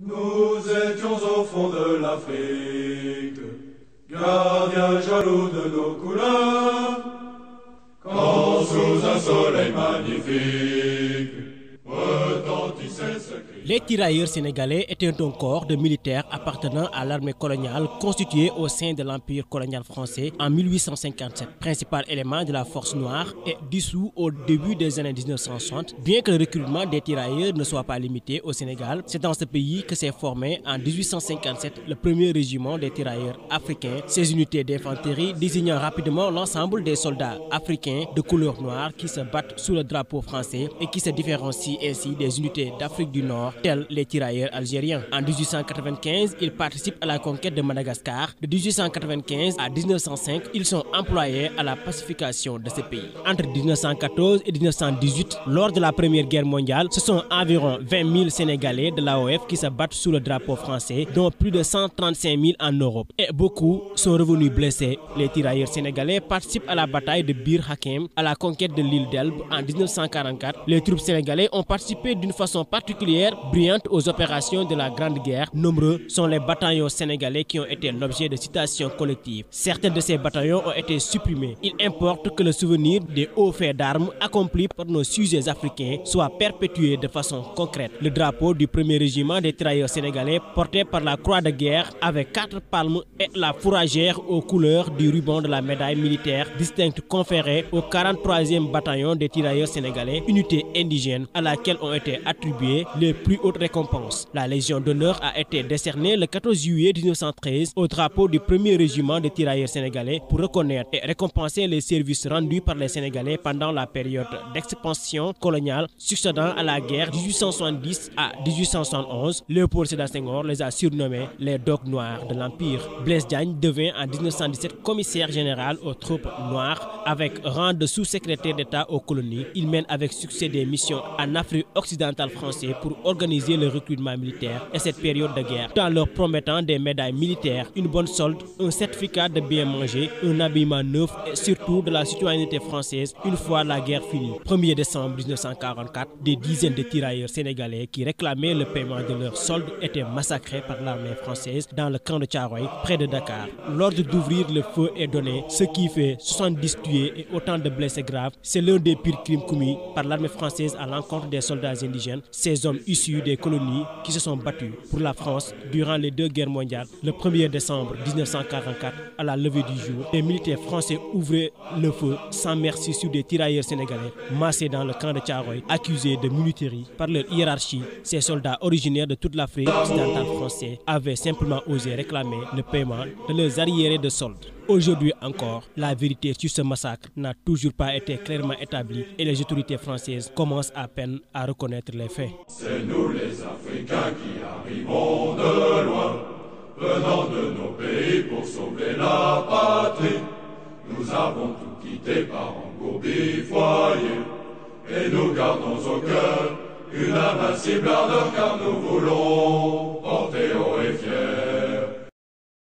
Nous étions au fond de l'Afrique, gardiens jaloux de nos couleurs, quand sous un soleil magnifique retentissait ce cri. Les tirailleurs sénégalais étaient un corps de militaires appartenant à l'armée coloniale constituée au sein de l'Empire colonial français en 1857. Principal élément de la force noire et dissous au début des années 1960. Bien que le recrutement des tirailleurs ne soit pas limité au Sénégal, c'est dans ce pays que s'est formé en 1857 le premier régiment des tirailleurs africains. Ces unités d'infanterie désignant rapidement l'ensemble des soldats africains de couleur noire qui se battent sous le drapeau français et qui se différencient ainsi des unités d'Afrique du Nord, tels les tirailleurs algériens. En 1895, ils participent à la conquête de Madagascar. De 1895 à 1905, ils sont employés à la pacification de ce pays. Entre 1914 et 1918, lors de la Première Guerre mondiale, ce sont environ 20 000 Sénégalais de l'AOF qui se battent sous le drapeau français, dont plus de 135 000 en Europe. Et beaucoup sont revenus blessés. Les tirailleurs sénégalais participent à la bataille de Bir Hakeim, à la conquête de l'île d'Elbe en 1944. Les troupes sénégalais ont participé d'une façon particulière, brillante aux opérations de la Grande Guerre. Nombreux sont les bataillons sénégalais qui ont été l'objet de citations collectives. Certains de ces bataillons ont été supprimés. Il importe que le souvenir des hauts faits d'armes accomplis par nos sujets africains soit perpétué de façon concrète. Le drapeau du premier régiment des tirailleurs sénégalais, porté par la croix de guerre avec 4 palmes et la fourragère aux couleurs du ruban de la médaille militaire distincte conférée au 43e bataillon des tirailleurs sénégalais, unité indigène à laquelle ont été attribuées les plus hautes récompenses. La Légion d'honneur a été décernée le 14 juillet 1913 au drapeau du premier régiment des tirailleurs sénégalais pour reconnaître et récompenser les services rendus par les Sénégalais pendant la période d'expansion coloniale succédant à la guerre 1870 à 1871. Léopold Sédar Senghor les a surnommés les dogues noirs de l'Empire. Blaise Diagne devint en 1917 commissaire général aux troupes noires avec rang de sous-secrétaire d'État aux colonies. Il mène avec succès des missions en Afrique occidentale française pour organiser le recrutement militaire et cette période de guerre, tout en leur promettant des médailles militaires, une bonne solde, un certificat de bien manger, un habillement neuf et surtout de la citoyenneté française une fois la guerre finie. 1er décembre 1944, des dizaines de tirailleurs sénégalais qui réclamaient le paiement de leur solde étaient massacrés par l'armée française dans le camp de Thiaroye, près de Dakar. L'ordre d'ouvrir le feu est donné, ce qui fait 70 tués et autant de blessés graves. C'est l'un des pires crimes commis par l'armée française à l'encontre des soldats indigènes, ces hommes issus des colonies qui se sont battus pour la France durant les 2 guerres mondiales. Le 1er décembre 1944, à la levée du jour, les militaires français ouvraient le feu sans merci sur des tirailleurs sénégalais massés dans le camp de Thiaroye, accusés de minuterie par leur hiérarchie. Ces soldats originaires de toute l'Afrique occidentale française avaient simplement osé réclamer le paiement de leurs arriérés de solde. Aujourd'hui encore, la vérité sur ce massacre n'a toujours pas été clairement établie et les autorités françaises commencent à peine à reconnaître les faits. C'est nous les Africains qui arrivons de loin, venant de nos pays pour sauver la patrie. Nous avons tout quitté par engourdi foyer, et nous gardons au cœur une invincible ardeur car nous voulons